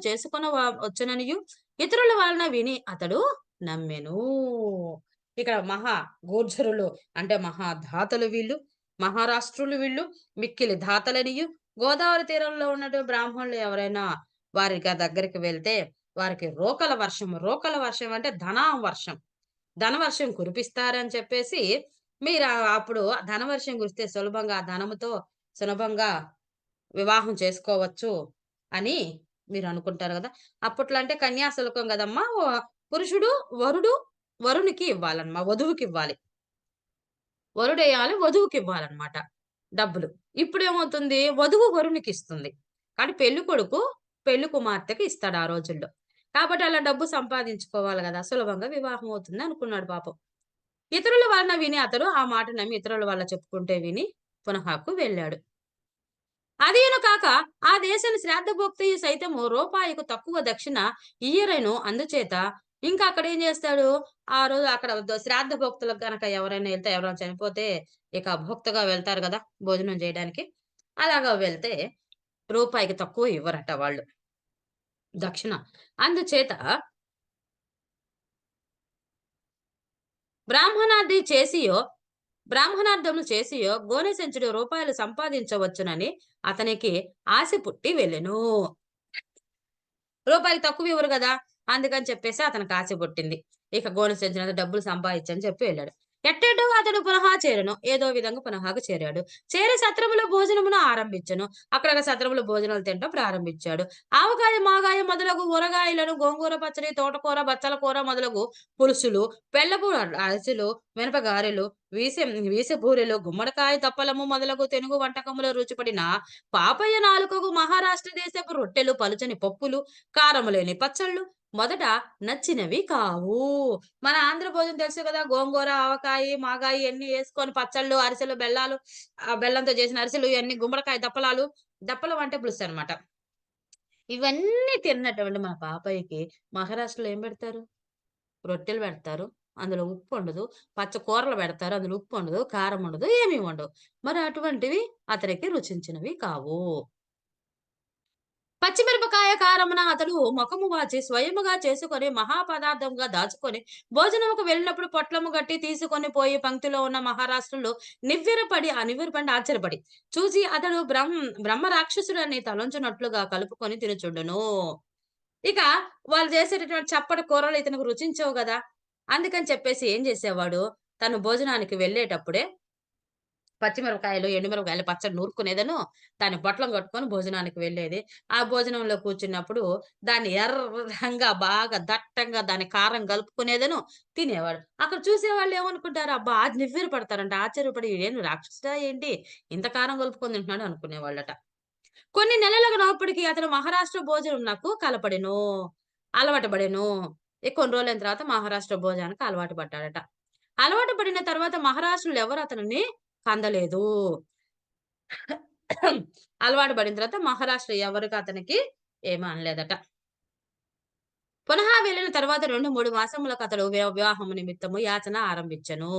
వచ్చుననియు ఇతరుల వలన విని అతడు నమ్మెను. ఇక్కడ గూర్జరులు అంటే మహాధాతలు వీళ్ళు, మహారాష్ట్రులు వీళ్ళు, మిక్కిలి దాతలనియు, గోదావరి తీరంలో ఉన్నటువంటి బ్రాహ్మణులు ఎవరైనా వారి దగ్గరికి వెళ్తే వారికి రోకల వర్షం అంటే వర్షం. ధనవర్షం కురిపిస్తారని చెప్పేసి మీరు అప్పుడు ధనవర్షం కురిస్తే సులభంగా ఆ ధనముతో సులభంగా వివాహం చేసుకోవచ్చు అని మీరనుకుంటారు గదా! అప్పట్లో అంటే కన్యాశుల్కం గదమ్మా! పురుషుడు వరుడు వరునికి వధువుకివ్వాలి. వరుడెయ్యాలి, వధువుకివ్వాలన్నమాట డబ్బులు. ఇప్పుడేమవుతుంది వధువు వరునికిస్తుంది. కానీ పెళ్ళికొడుకు పెళ్లి కుమార్తెకి ఇస్తాడు ఆ రోజుల్లో. కాబట్టి అలా డబ్బు సంపాదించుకోవాలి గదా! సులభంగా వివాహం అవుతుంది అనుకున్నాడు పాపం. ఇతరుల వలన విని అతడు ఆ మాట నమ్మి ఇతరుల వల్ల చెప్పుకుంటే విని పునఃకు వెళ్ళాడు. అదీను కాక ఆ దేశం శ్రాద్ధభోక్తయు సైతము రూపాయికు తక్కువ దక్షిణ ఇయ్యరెను. అందుచేత ఇంకా అక్కడేం చేస్తాడు, ఆ రోజు అక్కడ శ్రాద్ధ భోక్తలకు గనక ఎవరైనా ఎవరైనా చనిపోతే ఇక భోక్తగా వెళ్తారు గదా! భోజనం జేయడానికి. అలాగా వెళ్తే రూపాయికి తక్కువ ఇవ్వరట వాళ్ళు దక్షిణ. అందుచేత బ్రాహ్మణాది చేసియో బ్రాహ్మణార్థములు చేసియో గోనె సంచుడు రూపాయలు సంపాదించవచ్చునని అతనికి ఆశ పుట్టి వెళ్ళెను. రూపాయికి తక్కువ ఇవ్వరు గదా! అందుకని చెప్పేసి అతనికి ఆశ పుట్టింది. ఇక గోనె సంచినంత డబ్బులు సంపాదించని చెప్పి వెళ్ళాడు. ఎట్టేటో అతడు పునః చేరెను. ఏదో విధంగా పునఃకు చేరాడు. చేరి సత్రములో భోజనమును ఆరంభించెను. అక్కడ సత్రములో భోజనాలు తినటం ప్రారంభించాడు. ఆవకాయ, మాగాయ మొదలగు ఊరగాయలను, గోంగూర పచ్చడి, తోటకూర, బచ్చల కూర మొదలగు పులుసులు, బెల్లపు అరిసెలు, మినప గారెలు, వీసె బూరెలు, గుమ్మడికాయ తప్పలము మొదలగు తెనుగు వంటకములో రుచిపడిన పాపయ్య నాలుకకు మహారాష్ట్ర దేశపు రొట్టెలు, పలుచని పప్పులు, కారము లేని పచ్చళ్ళు మొదట నచ్చినవి కావు. మన ఆంధ్ర భోజనం తెలుసు కదా! గోంగూర, ఆవకాయి, మాగాయి ఇయన్నీ యేసుకొని పచ్చళ్ళు, అరిసెలు, బెల్లాలు బెల్లంతో చేసిన అరిసెలు ఇయన్నీ గుమ్మడికాయ దప్పలాలు, దప్పలం అంటే పులుసనమాట. ఇవన్నీ తిన్నటువంటి మన పాపయ్యకి మహారాష్ట్రలో ఏం పెడతారు? రొట్టెలు పెడతారు. అందులో ఉప్పుండదు. పచ్చ కూరలు పెడతారు. అందులో ఉప్పుండదు, కారం ఉండదు, ఏమీ ఉండవు. మరి అటువంటివి అతనికి రుచించినవి కావు. పచ్చిమిరపకాయ కారమున అతడు మొఖము వాచి స్వయముగా చేసుకొని మహాపదార్థంగా దాచుకొని భోజనముకు వెళ్ళినప్పుడు పొట్లము గట్టి తీసుకొని పోయి పంక్తిలో ఉన్న మహారాష్ట్రులు నివ్వెరపడి ఆశ్చర్యపడి చూసి అతడు బ్రహ్మ రాక్షసుడని తలంచునట్లుగా కలుపుకొని తినుచుండును. ఇక వాళ్ళు చేసేటటువంటి చప్పటి కూరలు ఇతనికి రుచించవు గదా! అందుకని చెప్పేసి ఏం చేసేవాడు, తను భోజనానికి వెళ్ళేటప్పుడే పచ్చిమిరపకాయలు, ఎండుమిరపకాయలు పచ్చడి నూరుకునేదను, దాన్ని పొట్లం కట్టుకొని భోజనానికి వెళ్ళేది. ఆ భోజనంలో కూర్చున్నప్పుడు దాన్ని ఎర్రంగా బాగా దట్టంగా దాని కారం కలుపుకునేదను, తినేవాడు. అక్కడ చూసేవాళ్ళు ఏమనుకుంటారు, అబ్బా! నివ్వెర పడతారంట. ఆశ్చర్యపడి ఈడేంది రాక్షసుడా ఏంటి? ఇంత కారం కలుపుకొని తింటున్నాడు అనుకునేవాళ్ళట. కొన్ని నెలలకు నప్పటికి అతను మహారాష్ట్ర భోజనం నాకు కలపడెను. అలవాటు పడెను. కొన్ని రోజులైన తర్వాత మహారాష్ట్ర భోజనానికి అలవాటు పడ్డాడట. అలవాటు పడిన తర్వాత మహారాష్ట్రులు ఎవరు అతనిని కందలేదు. అలవాటు పడిన తర్వాత మహారాష్ట్ర ఎవరికి అతనికి ఏమి అనలేదట. పునః వెళ్ళిన తర్వాత 2, 3 మాసములకు అతడు వివాహము నిమిత్తము యాచన ఆరంభించెను.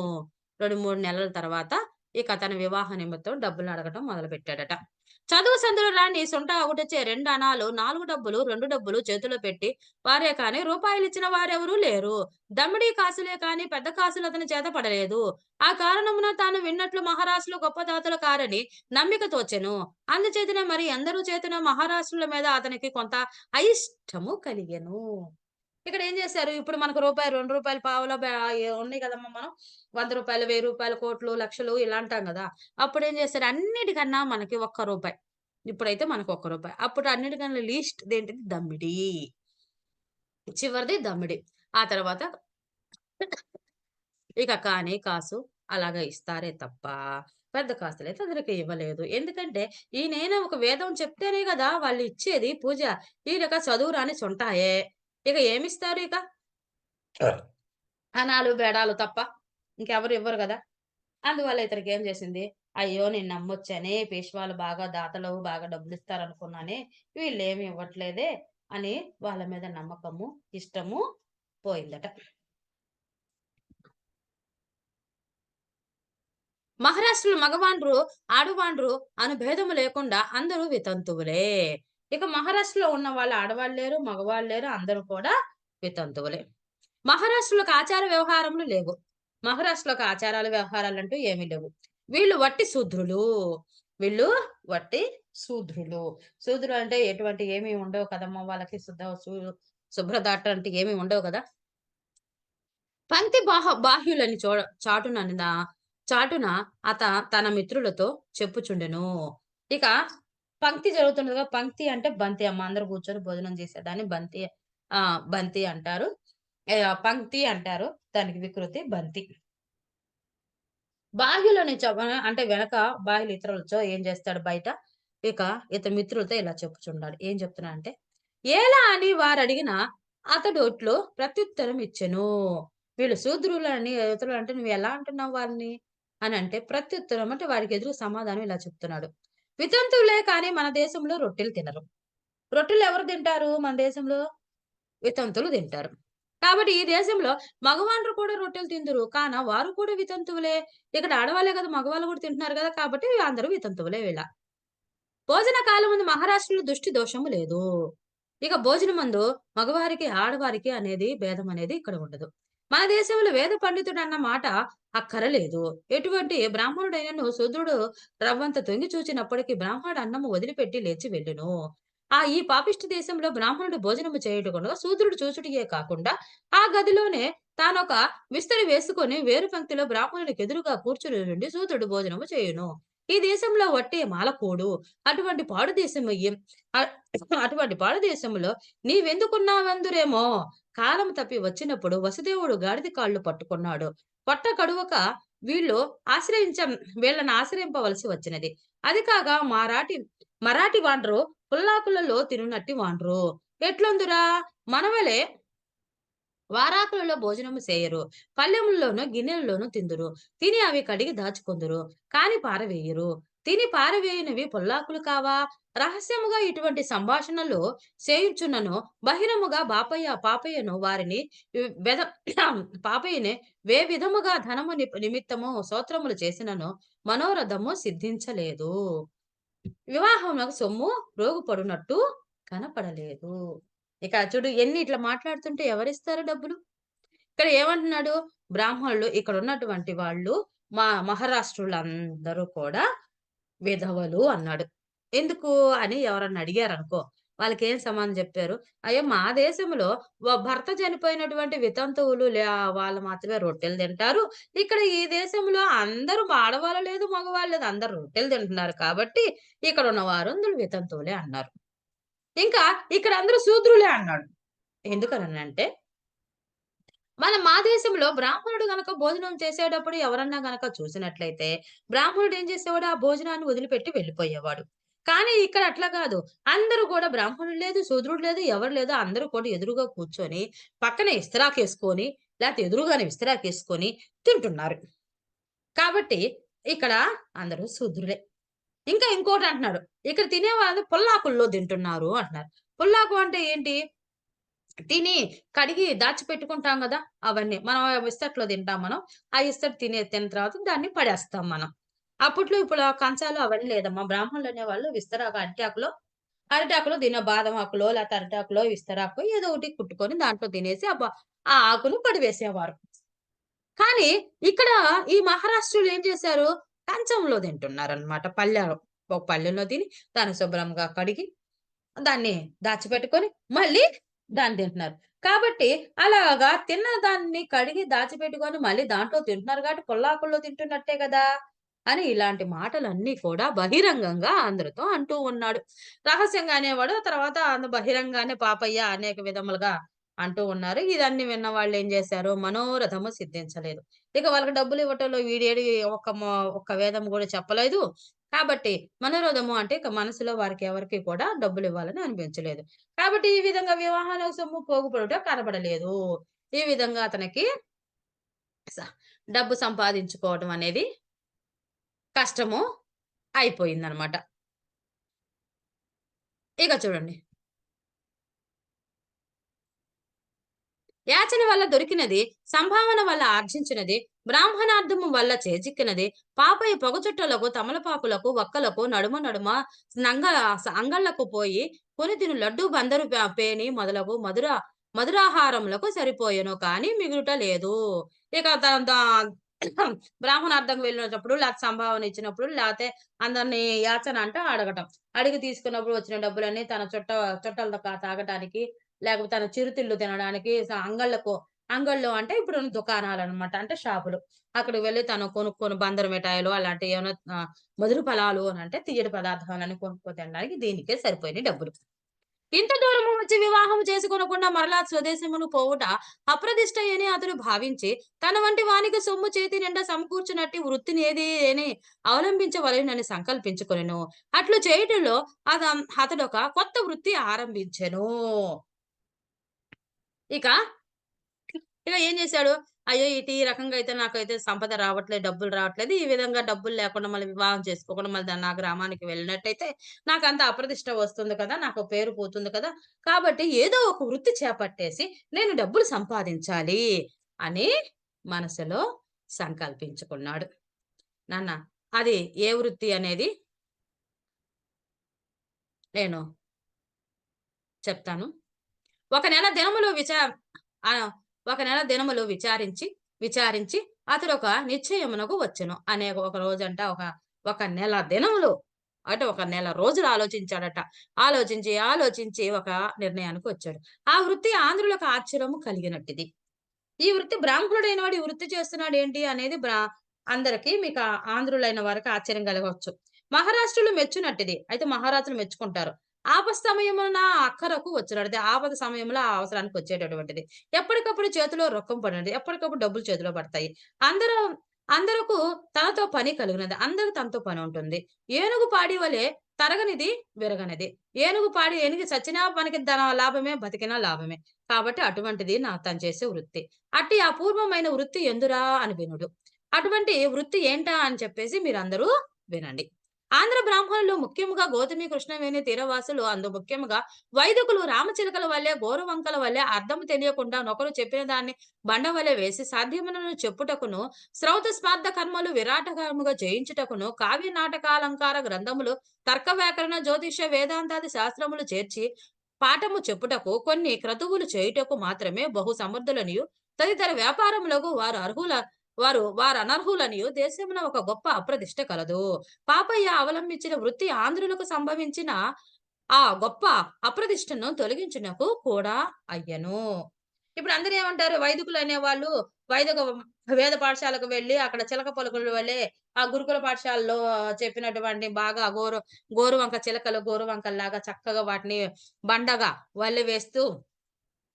2, 3 నెలల తర్వాత ఇక అతని వివాహ నిమిత్తం డబ్బులు అడగటం మొదలుపెట్టాడట. చదువు సందులు రాని సొంట ఒకటొచ్చే 2 అణాలు, 4 డబ్బులు, 2 డబ్బులు చేతిలో పెట్టి వారే కాని రూపాయలిచ్చిన వారెవరూ లేరు. దమ్మిడీ కాసులే కాని పెద్ద కాసులు అతని చేత పడలేదు. ఆ కారణమున తాను విన్నట్లు మహారాజులు గొప్ప దాతలు కారని నమ్మిక తోచెను. అందుచేతనే మరి అందరూ చేతున మహారాష్ట్రుల మీద అతనికి కొంత అయిష్టము కలిగెను. ఇక్కడ ఏం చేశారు? ఇప్పుడు మనకు రూపాయి, రూ. 2 పావలా ఉన్నాయి కదమ్మా మనం. రూ. 100, రూ. 1000, కోట్లు, లక్షలు ఇలా అంటాం గదా! అప్పుడేం చేశారు? అన్నిటికన్నా మనకి ఒక్క రూపాయి. ఇప్పుడైతే మనకు ఒక్క రూపాయి. అప్పుడు అన్నిటికన్నా లీస్ట్ దేంటిది? దమ్మిడి. చివరిది దమ్మిడి. ఆ తర్వాత ఇక కాని, కాసు అలాగా ఇస్తారే తప్ప, పెద్ద కాసులైతే అతనికి ఇవ్వలేదు. ఎందుకంటే ఈయనేనా ఒక వేదం చెప్తేనే గదా! వాళ్ళిచ్చేది పూజ. ఈయనక చదువు రాని సుంఠాయే. ఇక ఏమిస్తారు ఇక? అనాలు, బేడాలు తప్ప ఇంకెవరు ఇవ్వరు గదా! అందువల్ల ఇతనికేం చేసింది, అయ్యో! నేను నమ్మొచ్చానే, పేష్వాలు బాగా దాతలు, బాగా డబ్బులిస్తారనుకున్నానే, వీళ్ళేమి ఇవ్వట్లేదే అని వాళ్ళ మీద నమ్మకము, ఇష్టము పోయిందట. మహారాష్ట్రలో మగవాండ్రు, ఆడవాండ్రు అను భేదము లేకుండా అందరూ వితంతువులే. ఇక మహారాష్ట్రలో ఉన్న వాళ్ళు ఆడవాళ్ళు లేరు, మగవాళ్ళు లేరు. అందరూ కూడా వితంతువులే. మహారాష్ట్రలోకి ఆచార వ్యవహారములు లేవు. మహారాష్ట్రలోకి ఆచారాలు, వ్యవహారాలంటూ ఏమీ లేవు. వీళ్ళు వట్టి శూద్రులు. వీళ్ళు వట్టి శూద్రులు. శూద్రులు అంటే ఎటువంటి ఏమి ఉండవు కదమ్మా! వాళ్ళకి శుభ్రత అట్లాంటి ఏమి ఉండవు కదా! పంక్తి బాహ్యులని చాటున తన మిత్రులతో చెప్పుచుండెను. ఇక పంక్తి జరుగుతుండగా పంక్తి అంటే బంతి అమ్మ. అందరూ కూర్చొని భోజనం చేసేదాన్ని బంతి అంటారు. పంక్తి అంటారు. దానికి వికృతి బంతి. బాహ్యులని అంటే వెనక బాహ్యులు ఇతరులతో ఏం చేస్తాడు బయట, ఇక ఇతని మిత్రులతో ఇలా చెప్పుచున్నాడు. ఏం చెప్తున్నాడంటే, "ఏలా" అని వారడిగిన అతడొట్లు ప్రత్యుత్తరం ఇచ్చెను. వీళ్ళు శూద్రులని ఇతరులంటే నువ్వెలా అంటున్నావు వారిని? అనంటే ప్రత్యుత్తరం అంటే వాడికి ఎదురు సమాధానం ఇలా చెప్తున్నాడు. "వితంతువులే కానీ మన దేశంలో రొట్టెలు తినరు." రొట్టెలు ఎవరు తింటారు మన దేశంలో? వితంతువులు తింటారు. కాబట్టి ఈ దేశంలో మగవాండ్రు కూడా రొట్టెలు తిందురు. కాన వారు కూడా వితంతువులే. ఇక్కడ ఆడవాళ్ళే కాదు మగవాళ్ళు కూడా తింటున్నారు గదా! కాబట్టి అందరూ వితంతువులే వీళ్ళ. భోజన కాలమందు మహారాష్ట్రలో దృష్టి దోషము లేదు. ఇక భోజనమందు మగవారికి, ఆడవారికి అనేది భేదం అనేది ఇక్కడ ఉండదు. మన దేశంలో వేద పండితుడన్న మాట అక్కరలేదు. ఎటువంటి బ్రాహ్మణుడైనను శూద్రుడు రవ్వంత తొంగి చూచినప్పటికి బ్రాహ్మణుడు అన్నము వదిలిపెట్టి లేచి వెళ్ళెను. ఈ పాపిష్టి దేశంలో బ్రాహ్మణుడు భోజనము చేయుటకును శూద్రుడు చూచుటయే కాకుండా, ఆ గదిలోనే తానొక విస్తరి వేసుకొని వేరు పంక్తిలో బ్రాహ్మణునికెదురుగా కూర్చుని నుండి శూద్రుడు భోజనము చేయును. ఈ దేశంలో వట్టే మాలకూడు. అటువంటి పాడు దేశము అ అటువంటి పాడు దేశంలో నీవెందుకున్నావందురేమో! కాలం తప్పి వచ్చినప్పుడు వసుదేవుడు గాడిద కాళ్ళు పట్టుకున్నాడు. పొట్ట కడువక వీళ్ళు ఆశ్రయించం వీళ్ళని ఆశ్రయింపవలసి వచ్చినది. అది కాక మరాఠీ వాండ్రు పుల్లాకులలో తినునట్టి వాండ్రు. ఎట్లొందురా మనవలే వారాకులలో భోజనము సేయరు. పల్లెముల్లోనూ, గిన్నెలలోనూ తిందురు. తిని అవి కడిగి దాచుకొందురు. కాని పారవేయురు. తిని పారవేయనివి పొల్లాకులు కావా? రహస్యముగా ఇటువంటి సంభాషణలు చేయుచున్నను బహిరంగముగా పాపయ్యను వారిని వెద పాపయ్యని విధముగా ధనము నిమిత్తము స్తోత్రములు చేసినను మనోరథము సిద్ధించలేదు. వివాహమునకు సొమ్ము రోగుపడునట్టు కనపడలేదు. ఇక చూడు ఎన్ని ఇట్లా మాట్లాడుతుంటే ఎవరిస్తారు డబ్బులు? ఇక్కడ ఏమంటున్నాడు? బ్రాహ్మణులు ఇక్కడున్నటువంటి వాళ్ళు మహారాష్ట్రులందరూ కూడా విధవలు అన్నాడు. ఎందుకు అని ఎవరన్నా అడిగారనుకో, వాళ్ళకేం సమాధానం చెప్పారు? అయ్యో! మా దేశంలో భర్త చనిపోయినటువంటి వితంతువులు వాళ్ళు మాత్రమే రొట్టెలు తింటారు. ఇక్కడ ఈ దేశంలో అందరూ ఆడవాళ్ళు లేదు, మగవాళ్ళు లేదు. అందరూ రొట్టెలు తింటున్నారు కాబట్టి ఇక్కడున్న వారందరూ వితంతువులే అన్నారు. ఇంకా ఇక్కడ అందరూ శూద్రులే అన్నాడు. ఎందుకనంటే మా దేశంలో బ్రాహ్మణుడు గనక భోజనం చేసేటప్పుడు ఎవరన్నా గనక చూసినట్లయితే, బ్రాహ్మణుడు ఏం చేసేవాడు? ఆ భోజనాన్ని వదిలిపెట్టి వెళ్ళిపోయేవాడు. కానీ ఇక్కడ అట్లా కాదు. అందరూ కూడా బ్రాహ్మణుడు లేదు, శూద్రుడు లేదు, ఎవరు లేదు. అందరూ కూడా ఎదురుగా కూర్చొని, పక్కనే ఇస్తరాకేసుకొని, లేతే ఎదురుగానే విస్తరాకేసుకొని తింటున్నారు. కాబట్టి ఇక్కడ అందరూ శూద్రులే. ఇంకా ఇంకోటంటున్నాడు. ఇక్కడ తినేవాళ్ళు పుల్లాకుల్లో తింటున్నారు అంటున్నారు. పుల్లాకు అంటే ఏంటి? తిని కడిగి దాచిపెట్టుకుంటాం గదా! అవన్నీ. మనం ఇస్తట్లో తింటాం మనం. ఆ ఇస్తరు తిన్న తర్వాత దాన్ని పడేస్తాం మనం. అప్పట్లో ఇప్పుడు ఆ కంచాలు అవన్నీ లేదమ్మా. బ్రాహ్మణులనేవాళ్ళు విస్తరాకు అరిటాకులో బాదం ఆకులో లేతే అరిటాకులో విస్తరాకో ఏదో ఒకటి కుట్టుకొని దాంట్లో తినేసి ఆ ఆకును పడివేసేవారు. కానీ ఇక్కడ ఈ మహారాష్ట్రులు ఏం చేశారు? కంచంలో తింటున్నారనమాట. ఒక పళ్ళెంలో తిని దాన్ని శుభ్రంగా కడిగి దాన్ని దాచిపెట్టుకొని మళ్ళీ దాన్ని తింటున్నారు. కాబట్టి అలాగా తిన్న దాన్ని కడిగి దాచిపెట్టుకొని మళ్ళీ దాంట్లో తింటున్నారు కాబట్టి పొల్లాకుల్లో తింటున్నట్టే గదా! అని ఇలాంటి మాటలన్నీ కూడా బహిరంగంగా అందరితో అంటూ ఉన్నాడు. రహస్యంగా అనేవాడు. తర్వాత బహిరంగానే పాపయ్య అనేక విధములుగా అంటూ ఉన్నారు. ఇదన్నీ విన్న వాళ్ళేం జేశారు? మనోరథము సిద్ధించలేదు. ఇక వాళ్ళకి డబ్బులు ఇవ్వటంలో వీడేడి ఒక్క వేదం గూడా చెప్పలేదు. కాబట్టి మనోరథము అంటే ఇక మనసులో వారికి ఎవరికీ కూడా డబ్బులివ్వాలని అనిపించలేదు. కాబట్టి ఈ విధంగా వివాహాల సొమ్ము పోగుపడుట కనబడలేదు. ఈ విధంగా అతనికి స డబ్బు సంపాదించుకోవడం అనేది కష్టము అయిపోయిందనమాట. ఇక చూడండి. యాచన వల్ల దొరికినది, సంభావన వల్ల ఆర్జించినది, బ్రాహ్మణార్థము వల్ల చేజిక్కినది, పాపయి పొగచుట్టలకు, తమలపాకులకు, వక్కలకు నడుమ నడుమ నంగ అంగళ్ళకు పోయి కొనితిను లడ్డు బందరు పేని మొదలగు మధురాహారములకు సరిపోయెను కానీ మిగులుట లేదు. ఇక ద ద బ్రాహ్మణార్థం వెళ్ళినప్పుడు లేతే సంభావన ఇచ్చినప్పుడు లేతే అందరిని యాచన అంటే అడగటం. అడిగి తీసుకున్నప్పుడు వచ్చిన డబ్బులన్నీ తన చుట్టాలతో తాగటానికి లేకపోతే తన చిరుతిళ్ళు తినడానికి అంగళ్ళో అంటే ఇప్పుడున్న దుకాణాలనమాట. అంటే షాపులు. అక్కడికి వెళ్లి తను కొనుక్కొని బందరు మిఠాయిలు అలాంటివి ఏమైనా మధుర ఫలాలు అనంటే తియ్యటి పదార్థాలన్నీ కొనుక్కొని తినడానికి దీనికే సరిపోయినాయి డబ్బులు. ఇంత దూరము వచ్చి వివాహం చేసుకొనకుండా మరలా స్వదేశమును పోవుట అప్రదిష్టయని అతడు భావించి, తన వంటి వానికి సొమ్ము చేతి నిండా సమకూర్చునట్టి వృత్తినేది అని అవలంబించవలెనని సంకల్పించుకొనెను. అట్లు చేయుటలో అతడొక కొత్త వృత్తి ఆరంభించెను. ఇక ఇక ఏం చేశాడు? అయ్యో! ఈ రకంగా అయితే నాకైతే సంపద రావట్లేదు, డబ్బులు రావట్లేదు. ఈ విధంగా డబ్బులు లేకుండా మళ్ళీ వివాహం చేసుకోకుండా మళ్ళీ నా గ్రామానికి వెళ్ళినట్టయితే నాకంత అప్రదిష్ట వస్తుంది కదా! నాకు పేరు పోతుంది కదా! కాబట్టి ఏదో ఒక వృత్తి చేపట్టేసి నేను డబ్బులు సంపాదించాలి అని మనసులో సంకల్పించుకున్నాడు. నాన్న అది ఏ వృత్తి అనేది నేను చెప్తాను. ఒక నెల దినములు ఒక నెల దినములు విచారించి అతడొక నిశ్చయమునకు వచ్చెను. ఒక రోజంట ఒక నెల దినములు అంటే ఒక నెల రోజులు ఆలోచించాడట. ఆలోచించి ఒక నిర్ణయానికి వచ్చాడు. ఆ వృత్తి ఆంధ్రులకు ఆశ్చర్యము కలిగినట్టిది. ఈ వృత్తి బ్రాహ్మణుడైన వాడు ఈ వృత్తి చేస్తున్నాడేంటి అనేది అందరికి మీకు ఆంధ్రులైన వారికి ఆశ్చర్యం కలగవచ్చు. మహారాష్ట్రులు మెచ్చునట్టిది. అయితే మహారాజులు మెచ్చుకుంటారు. ఆపస్సమయమున అక్కరకు వచ్చును. అంటే ఆపద సమయంలో ఆ అవసరానికి వచ్చేటటువంటిది. ఎప్పటికప్పుడు చేతిలో రొక్కం పడినది. ఎప్పటికప్పుడు డబ్బులు చేతిలో పడతాయి. అందరూ అందరకు తనతో పని కలుగునది. అందరికి తనతో పనుంటుంది. ఏనుగు పాడి వలె తరగనిది, విరగనిది. ఏనుగు పాడి ఏనుగు చచ్చినా మనకి లాభమే, బతికినా లాభమే. కాబట్టి అటువంటిది తను చేసే వృత్తి. అట్టి అపూర్వమైన వృత్తి ఎందురా అని వినుడు. అటువంటి వృత్తి ఏంటా అని చెప్పేసి మీరందరూ వినండి. ఆంధ్ర బ్రాహ్మణులు ముఖ్యముగా గౌతమి కృష్ణవేణి తీరవాసులు అందు ముఖ్యముగా వైదికులు రామచిలకల వల్లే గోరువంకల వల్లే అర్థం తెలియకుండా నొకరు చెప్పిన దాన్ని బండ వలె వేసి సాధ్యమునను చెప్పుటకును శ్రౌత స్మార్థ కర్మలు విరాటకరముగా జయించుటకును కావ్య నాటకాలంకార గ్రంథములు తర్క వ్యాకరణ జ్యోతిష వేదాంతాది శాస్త్రములు చేర్చి పాఠము చెప్పుటకు కొన్ని క్రతువులు చేయుటకు మాత్రమే బహు సమర్థులనియు తదితర వ్యాపారములకు వారనర్హులనియు దేశమున ఒక గొప్ప అప్రతిష్ట కలదు. పాపయ్య అవలంబించిన వృత్తి ఆంధ్రులకు సంభవించిన ఆ గొప్ప అప్రతిష్టను తొలగించుటకు కూడా అయ్యెను. ఇప్పుడు అందరూ ఏమంటారు? వైదికులనేవాళ్ళు వైదిక వేద పాఠశాలకు వెళ్లి అక్కడ చిలక పలుకుల వలె ఆ గురుకుల పాఠశాలలో చెప్పినటువంటి బాగా గోరువంక చిలకలు గోరువంకల్లాగా చక్కగా వాటిని బండగా వల్లె వేస్తూ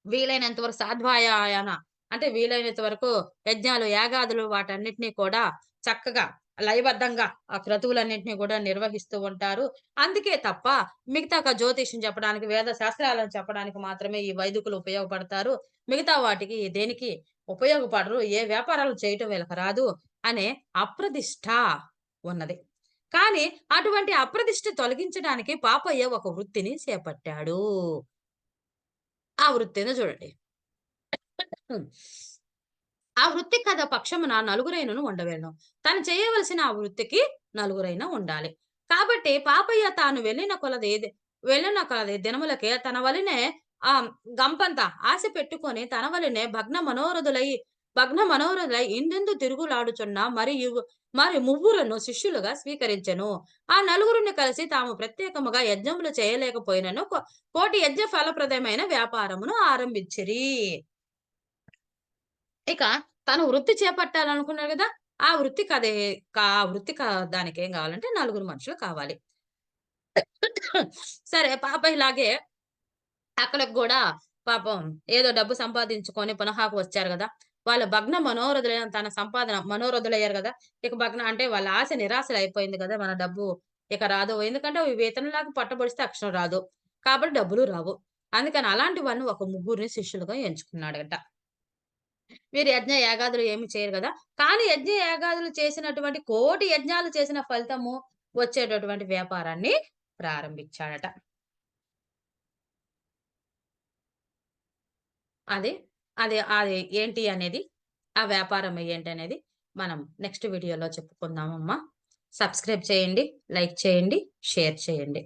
వీలైనంత వరకు సాధ్వాయాన అంటే వీలైనంత వరకు యజ్ఞాలు, యాగాదులు వాటన్నిటిని కూడా చక్కగా లయబద్ధంగా ఆ క్రతువులన్నింటిని కూడా నిర్వహిస్తూ ఉంటారు. అందుకే తప్ప మిగతా జ్యోతిష్యం చెప్పడానికి, వేద శాస్త్రాలను చెప్పడానికి మాత్రమే ఈ వైదికులు ఉపయోగపడతారు. మిగతా వాటికి దేనికి ఉపయోగపడరు. ఏ వ్యాపారాలు చేయటం వీళ్ళకి రాదు అనే అప్రదిష్ట ఉన్నది. కానీ అటువంటి అప్రదిష్ట తొలగించడానికి పాపయ్య ఒక వృత్తిని చేపట్టాడు. ఆ వృత్తేందో చూడండి. హ్మ్. ఆ వృత్తి కథ పక్షమున నలుగురైనను ఉండవలెను. తను చేయవలసిన ఆ వృత్తికి నలుగురైనా ఉండాలి. కాబట్టి పాపయ్య తాను వెళ్ళిన కొలది దినములకే తన వలెనే గంపంత ఆశ పెట్టుకొని తన వలెనే భగ్న మనోహరులై ఇందెందు తిరుగులాడుచున్న మరి ముగ్గురును శిష్యులుగా స్వీకరించెను. ఆ నలుగురిని కలిసి తాము ప్రత్యేకముగా యజ్ఞములు చేయలేకపోయినను కోటి యజ్ఞ ఫలప్రదమైన వ్యాపారమును ఆరంభించిరి. ఇక తను వృత్తి చేపట్టాలనుకున్నాడు గదా! ఆ వృత్తికదే ఆ దానికేం గావాలంటే నలుగురు మనుషులు కావాలి. సరే పాప ఇలాగే అక్కడికి గూడా పాపం ఏదో డబ్బు సంపాదించుకొని పునహాకు వచ్చారు గదా! వాళ్ళ భగ్న మనోరథులైన తన సంపాదన మనోరథులయ్యారు గదా! ఇక భగ్న అంటే వాళ్ళ ఆశ నిరాశలయిపోయింది గదా! మన డబ్బు ఇక రాదు. ఎందుకంటే వేతనంలాగా పట్టబొడిస్తే అక్షరం రాదు. కాబట్టి డబ్బులు రావు. అందుకని అలాంటి వాళ్ళని ఒక ముగ్గురిని శిష్యులుగా ఎంచుకున్నాడట. వీరు యజ్ఞ యాగాదులు ఏమి చేయరు గదా! కానీ యజ్ఞ యాగాదులు చేసినటువంటి కోటి యజ్ఞాలు చేసిన ఫలితము వచ్చేటటువంటి వ్యాపారాన్ని ప్రారంభించాడట. అది, అది ఏంటి అనేది, ఆ వ్యాపారం ఏంటనేది మనం నెక్స్ట్ వీడియోలో చెప్పుకుందామమ్మా. సబ్స్క్రైబ్ చేయండి, లైక్ చేయండి, షేర్ చేయండి.